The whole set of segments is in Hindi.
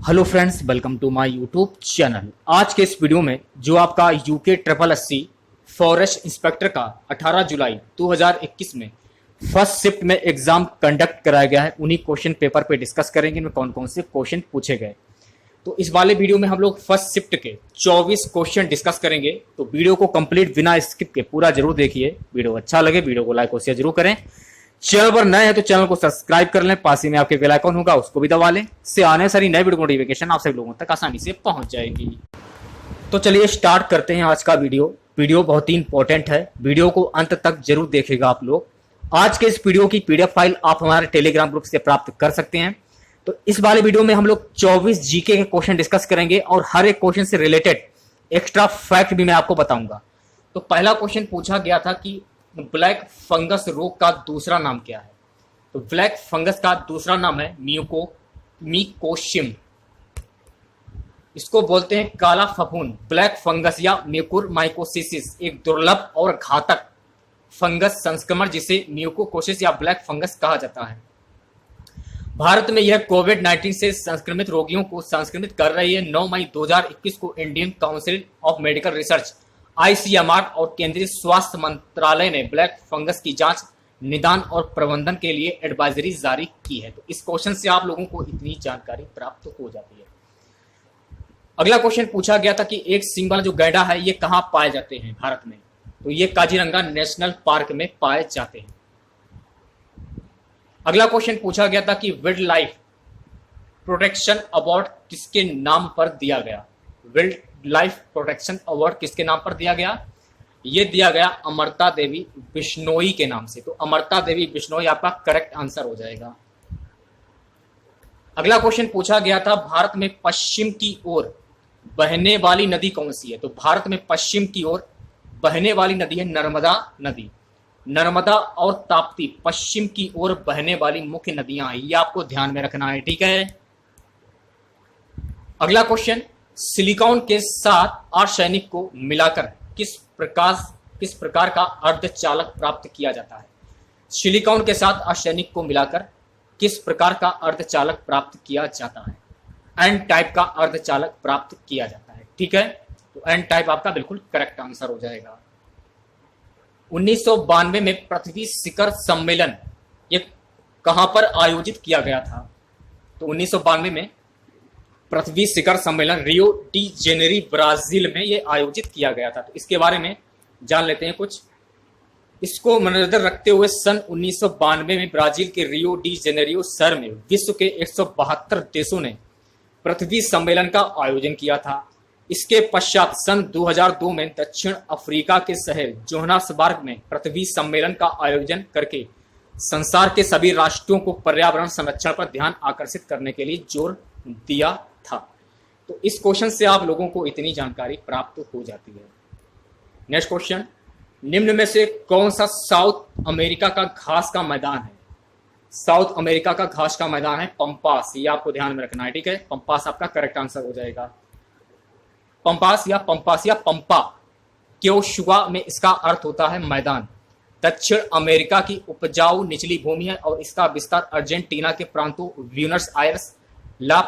Hello friends, welcome to my YouTube channel. आज के इस वीडियो में जो आपका यूके 888 फॉरेस्ट इंस्पेक्टर का 18 जुलाई 2021 में फर्स्ट शिफ्ट में एग्जाम कंडक्ट कराया गया है, उन्हीं क्वेश्चन पेपर पे डिस्कस करेंगे इनमें कौन कौन से क्वेश्चन पूछे गए। तो इस वाले वीडियो में हम लोग फर्स्ट शिफ्ट के 24 क्वेश्चन डिस्कस करेंगे। तो वीडियो को कंप्लीट बिना स्किप के पूरा जरूर देखिए। वीडियो अच्छा लगे वीडियो को लाइक और शेयर जरूर करें। चैनल पर नए हैं तो चैनल को सब्सक्राइब कर लें, पास ही में आपके बेल आइकन होगा उसको भी दबा लें। इससे आने सारी नई वीडियो नोटिफिकेशन आप सभी लोगों तक आसानी से पहुंच जाएगी। तो चलिए स्टार्ट करते हैं आज का वीडियो बहुत ही इंपॉर्टेंट है। वीडियो को अंत तक जरूर देखेगा आप लोग। आज के इस वीडियो की पीडीएफ फाइल आप हमारे टेलीग्राम ग्रुप से प्राप्त कर सकते हैं। तो इस वाले वीडियो में हम लोग 24 जीके के क्वेश्चन डिस्कस करेंगे और हर एक क्वेश्चन से रिलेटेड एक्स्ट्रा फैक्ट भी मैं आपको बताऊंगा। तो पहला क्वेश्चन पूछा गया था कि ब्लैक फंगस रोग का दूसरा नाम क्या है। तो ब्लैक फंगस का दूसरा नाम है म्यूकोशिम। इसको बोलते हैं काला फफूंद। ब्लैक फंगस या म्यूकोरमाइकोसिस एक दुर्लभ और घातक फंगस संक्रमण जिसे म्यूकोकोसिस या ब्लैक फंगस कहा जाता है। भारत में यह कोविड-19 से संक्रमित रोगियों को संक्रमित कर रही है। 9 मई 2021 को Indian council of medical research ICMR और केंद्रीय स्वास्थ्य मंत्रालय ने ब्लैक फंगस की जांच, निदान और प्रबंधन के लिए एडवाइजरी जारी की है। तो इस क्वेश्चन से आप लोगों को इतनी जानकारी प्राप्त हो जाती है। अगला क्वेश्चन पूछा गया था कि एक सींग वाला जो गैंडा है ये कहाँ पाए जाते हैं भारत में। तो ये काजीरंगा नेशनल पार्क में पाए जाते हैं। अगला क्वेश्चन पूछा गया था कि वाइल्ड लाइफ प्रोटेक्शन अवार्ड किसके नाम पर दिया गया। वाइल्ड लाइफ प्रोटेक्शन अवार्ड किसके नाम पर दिया गया। यह दिया गया अमृता देवी बिश्नोई के नाम से। तो अमृता देवी बिश्नोई आपका करेक्ट आंसर हो जाएगा। अगला क्वेश्चन पूछा गया था भारत में पश्चिम की ओर बहने वाली नदी कौन सी है। तो भारत में पश्चिम की ओर बहने वाली नदी है नर्मदा नदी। नर्मदा और ताप्ती पश्चिम की ओर बहने वाली मुख्य नदियां हैं, ये आपको ध्यान में रखना है, ठीक है। अगला क्वेश्चन, सिलिकॉन के साथ आर्सेनिक को मिलाकर किस प्रकार का अर्धचालक प्राप्त किया जाता है। सिलिकॉन के साथ आर्सेनिक को मिलाकर किस प्रकार का अर्धचालक प्राप्त किया जाता है। एन टाइप का अर्धचालक प्राप्त किया जाता है, ठीक है। तो एन टाइप आपका बिल्कुल करेक्ट आंसर हो जाएगा। 1992 में पृथ्वी शिखर सम्मेलन ये कहां पर आयोजित किया गया था। तो 1992 में पृथ्वी शिखर सम्मेलन रियो डी जेनेरी ब्राजील में ये आयोजित किया गया था। तो इसके बारे में जान लेते हैं कुछ। इसको मद्देनजर रखते हुए सन 1992 में ब्राजील के रियो डी जेनेरियो शहर में विश्व के 172 देशों ने पृथ्वी सम्मेलन का आयोजन किया था। इसके पश्चात सन 2002 में दक्षिण अफ्रीका के शहर जोहान्सबर्ग में पृथ्वी सम्मेलन का आयोजन करके संसार के सभी राष्ट्रों को पर्यावरण संरक्षण पर ध्यान आकर्षित करने के लिए जोर दिया था। तो इस क्वेश्चन से आप लोगों को इतनी जानकारी प्राप्त हो जाती है। नेक्स्ट क्वेश्चन, निम्न में से कौन सा साउथ अमेरिका का घास का मैदान है। साउथ अमेरिका का घास का मैदान है पंपास, ये आपको ध्यान में रखना है, ठीक है। पंपास आपका करेक्ट आंसर हो जाएगा। पंपास या पंपा क्योशुआ में इसका अर्थ होता है मैदान। दक्षिण अमेरिका की उपजाऊ निचली भूमि है और इसका विस्तार अर्जेंटीना के प्रांतों ब्यूनस आयर्स, ला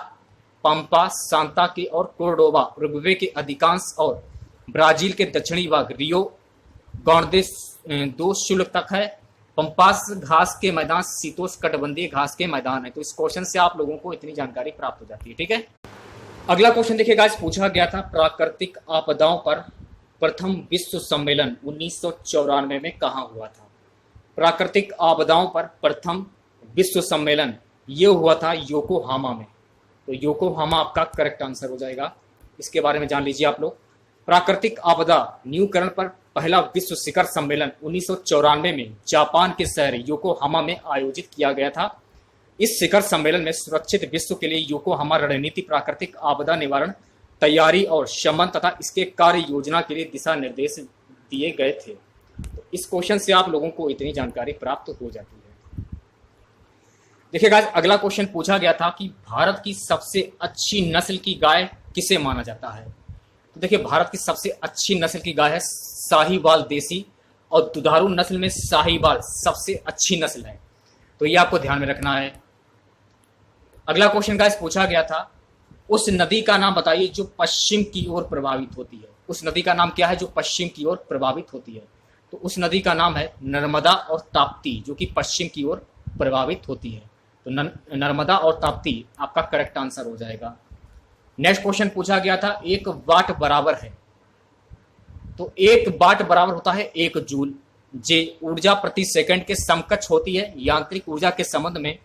पंपा, सांता के और कोर्डोबा, उरुग्वे के अधिकांश और ब्राजील के दक्षिणी भाग रियो ग्रांडे दो शुल्क तक है। पंपास घास के मैदान शीतोष्णकटिबंधीय घास के मैदान है। तो इस क्वेश्चन से आप लोगों को इतनी जानकारी प्राप्त हो जाती है, ठीक है। अगला क्वेश्चन देखिएगा, पूछा गया था प्राकृतिक आपदाओं पर प्रथम विश्व सम्मेलन 1994 में कहाँ हुआ था। प्राकृतिक आपदाओं पर प्रथम विश्व सम्मेलन ये हुआ था योकोहामा में। तो योकोहामा आपका करेक्ट आंसर हो जाएगा। इसके बारे में जान लीजिए आप लोग। प्राकृतिक आपदा न्यूकरण पर पहला विश्व शिखर सम्मेलन 1994 में जापान के शहर योकोहामा में आयोजित किया गया था। इस शिखर सम्मेलन में सुरक्षित विश्व के लिए योकोहामा रणनीति, प्राकृतिक आपदा निवारण तैयारी और शमन तथा इसके कार्य योजना के लिए दिशा निर्देश दिए गए थे। तो इस क्वेश्चन से आप लोगों को इतनी जानकारी प्राप्त हो जाती है। देखिए गाइस, अगला क्वेश्चन पूछा गया था कि भारत की सबसे अच्छी नस्ल की गाय किसे माना जाता है। तो देखिए, भारत की सबसे अच्छी नस्ल की गाय है साहीवाल देसी और दुधारू नस्ल में साहीवाल सबसे अच्छी नस्ल है। तो ये आपको ध्यान में रखना है। अगला क्वेश्चन गाइस पूछा गया था उस नदी का नाम बताइए जो पश्चिम की ओर प्रभावित होती है। उस नदी का नाम क्या है जो पश्चिम की ओर प्रभावित होती है? तो उस नदी का नाम है नर्मदा और ताप्ती, जो कि पश्चिम की ओर प्रभावित होती है। तो नर्मदा और ताप्ती आपका करेक्ट आंसर हो जाएगा। नेक्स्ट क्वेश्चन पूछा गया था, एक वाट बराबर है, तो एक वाट बराबर होता है 1 जूल। जे ऊर्जा प्रति सेकंड के समकक्ष होती है। यांत्रिक ऊर्जा के संबंध में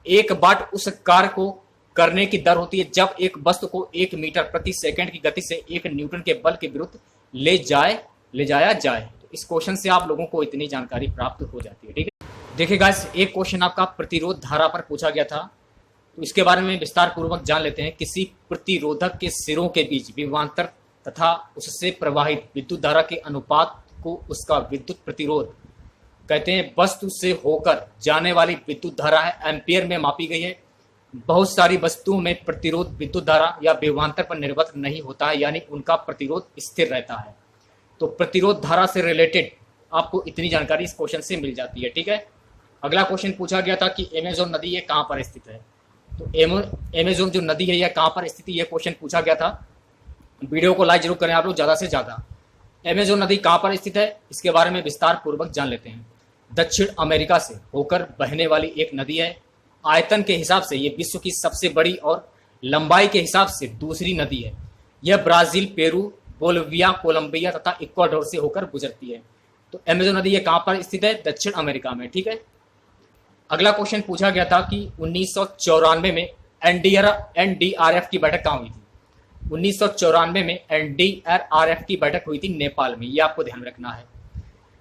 1 वाट उस कार्य को करने की दर होती है जब एक वस्तु को 1 मीटर प्रति सेकंड की गति से 1 न्यूटन के बल के विरुद्ध ले जाया जाए। तो इस क्वेश्चन से आप लोगों को इतनी जानकारी प्राप्त हो जाती है। ठीक है, देखिए गाइस, एक क्वेश्चन आपका प्रतिरोध धारा पर पूछा गया था, तो इसके बारे में विस्तार पूर्वक जान लेते हैं। किसी प्रतिरोधक के सिरों के बीच विभवांतर तथा उससे प्रवाहित विद्युत धारा के अनुपात को उसका विद्युत प्रतिरोध कहते हैं। वस्तु से होकर जाने वाली विद्युत धारा है एम्पियर में मापी गई है। बहुत सारी वस्तुओं में प्रतिरोध विद्युत धारा या विभवांतर पर निर्भर नहीं होता है, यानी उनका प्रतिरोध स्थिर रहता है। तो प्रतिरोध धारा से रिलेटेड आपको इतनी जानकारी इस क्वेश्चन से मिल जाती है। ठीक है, अगला क्वेश्चन पूछा गया था कि अमेज़न नदी ये कहाँ पर स्थित है। तो अमेज़न जो नदी है यह कहाँ पर स्थित है, यह क्वेश्चन पूछा गया था। वीडियो को लाइक जरूर करें आप लोग ज़्यादा से ज़्यादा। अमेज़न नदी कहाँ पर स्थित है इसके बारे में विस्तार पूर्वक जान लेते हैं। दक्षिण अमेरिका से होकर बहने वाली एक नदी है। आयतन के हिसाब से ये विश्व की सबसे बड़ी और लंबाई के हिसाब से दूसरी नदी है। यह ब्राजील, पेरू, बोलिविया, कोलंबिया तथा इक्वाडोर से होकर गुजरती है। तो अमेज़न नदी ये कहाँ पर स्थित है? दक्षिण अमेरिका में। ठीक है, अगला क्वेश्चन पूछा गया था कि 1994 में एनडीआरएफ की बैठक कहाँ हुई थी। 1994 में एनडीआरएफ की बैठक हुई थी नेपाल में, ये आपको ध्यान रखना है।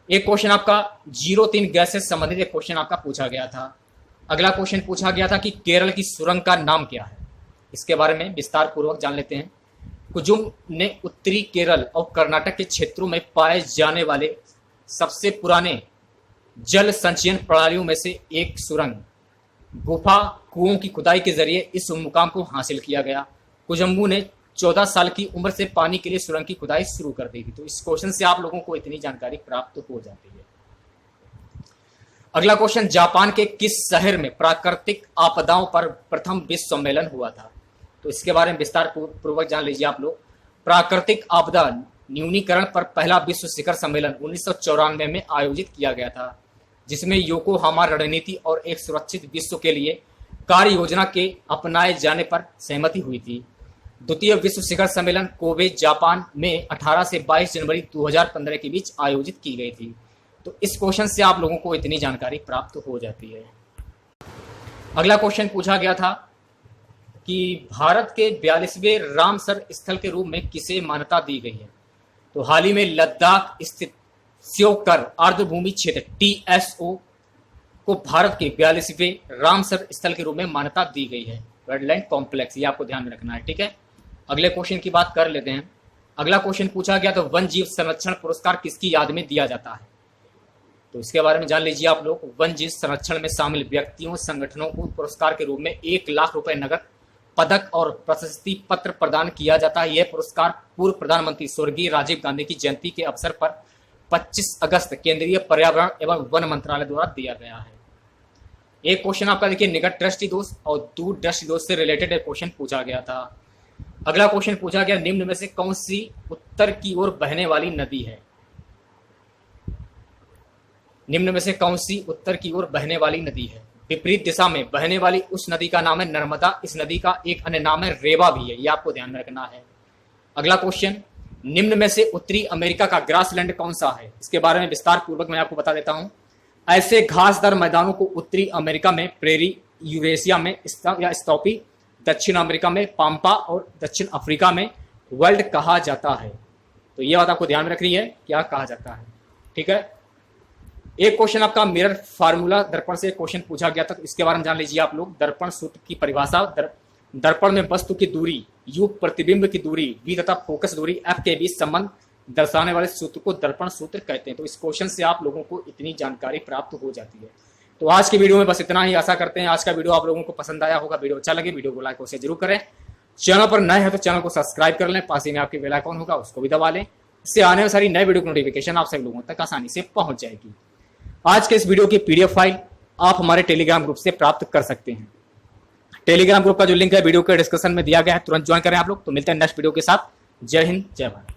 एक क्वेश्चन आपका 03 गैस से संबंधित एक क्वेश्चन आपका पूछा गया था। अगला क्वेश्चन पूछा गया था कि केरल की सुरंग का नाम क्या है, इसके बारे में विस्तार पूर्वक जान लेते हैं। कुजुम ने उत्तरी केरल और कर्नाटक के क्षेत्रों में पाए जाने वाले सबसे पुराने जल संचयन प्रणालियों में से एक सुरंग गुफा कुओं की खुदाई के जरिए इस मुकाम को हासिल किया गया। कुजुम्बू ने 14 साल की उम्र से पानी के लिए सुरंग की खुदाई शुरू कर दी थी। तो इस क्वेश्चन से आप लोगों को इतनी जानकारी प्राप्त हो जाती है। अगला क्वेश्चन, जापान के किस शहर में प्राकृतिक आपदाओं पर प्रथम विश्व सम्मेलन हुआ था। तो इसके बारे में विस्तार पूर्वक जान लीजिए आप लोग। प्राकृतिक आपदा न्यूनीकरण पर पहला विश्व शिखर सम्मेलन 1994 में आयोजित किया गया था, जिसमें योकोहामा रणनीति और एक सुरक्षित विश्व के लिए कार्य योजना के अपनाए जाने पर सहमति हुई थी। द्वितीय विश्व शिखर सम्मेलन कोबे, जापान में 18 से 22 जनवरी 2015 के बीच आयोजित की गई थी। तो इस क्वेश्चन से आप लोगों को इतनी जानकारी प्राप्त हो जाती है। अगला क्वेश्चन पूछा गया था कि भारत के 42वें रामसर स्थल के रूप में किसे मान्यता दी गई है। तो हाल ही में लद्दाख स्थित स्योकर आर्द्रभूमि क्षेत्र TSO को भारत के 42वें रामसर स्थल के रूप में मान्यता दी गई है, वेटलैंड कॉम्प्लेक्स, ये आपको ध्यान में रखना है। ठीक है, अगले क्वेश्चन की बात कर लेते हैं। अगला क्वेश्चन पूछा गया तो वन जीव संरक्षण पुरस्कार किसकी याद में दिया जाता है। तो इसके बारे में जान लीजिए आप लोग। वन जीव संरक्षण में शामिल व्यक्तियों संगठनों को पुरस्कार के रूप में 1 लाख रुपए नगद, पदक और प्रशस्ति पत्र प्रदान किया जाता है। यह पुरस्कार पूर्व प्रधानमंत्री स्वर्गीय राजीव गांधी की जयंती के अवसर पर 25 अगस्त केंद्रीय पर्यावरण एवं वन मंत्रालय द्वारा दिया गया है। एक क्वेश्चन आपका देखिए, निकट दृष्टि दोष और दूर दृष्टि दोष से रिलेटेड एक क्वेश्चन पूछा गया था। अगला क्वेश्चन पूछा गया, निम्न में से कौन सी उत्तर की ओर बहने वाली नदी है। निम्न में से कौन सी उत्तर की ओर बहने वाली नदी है। विपरीत दिशा में बहने वाली उस नदी का नाम है नर्मदा। इस नदी का एक अन्य नाम है रेवा भी है, ये आपको ध्यान में रखना है। अगला क्वेश्चन, निम्न में से उत्तरी अमेरिका का ग्रासलैंड कौन सा है। इसके बारे में विस्तार पूर्वक मैं आपको बता देता हूं। ऐसे घासदार मैदानों को उत्तरी अमेरिका में प्रेरी, यूरेशिया में स्टॉपी, दक्षिण अमेरिका में पाम्पा और दक्षिण अफ्रीका में वर्ल्ड कहा जाता है। तो ये बात आपको ध्यान में रखनी है, क्या कहा जाता है। ठीक है, एक क्वेश्चन आपका मिरर फार्मूला दर्पण से क्वेश्चन पूछा गया था, तो इसके बारे में जान लीजिए आप लोग। दर्पण सूत्र की परिभाषा, दर्पण में वस्तु की दूरी U, प्रतिबिंब की दूरी V तथा फोकस दूरी F के बीच संबंध दर्शाने वाले सूत्र को दर्पण सूत्र कहते हैं। तो इस क्वेश्चन से आप लोगों को इतनी जानकारी प्राप्त हो जाती है। तो आज की वीडियो में बस इतना ही। आशा करते हैं आज का वीडियो आप लोगों को पसंद आया होगा। वीडियो अच्छा लगे वीडियो को लाइक और शेयर जरूर करें। चैनल पर नए हैं तो चैनल को सब्सक्राइब कर लें, पास ही में आपके बेल आइकन होगा उसको भी दबा लें। इससे आने वाली सारी नए वीडियो की नोटिफिकेशन आप सभी लोगों तक आसानी से पहुंच जाएगी। आज के इस वीडियो की PDF फाइल आप हमारे टेलीग्राम ग्रुप से प्राप्त कर सकते हैं। टेलीग्राम ग्रुप का जो लिंक है वीडियो के डिस्क्रिप्शन में दिया गया है, तुरंत ज्वाइन करें आप लोग। तो मिलते हैं नेक्स्ट वीडियो के साथ। जय हिंद, जय भारत।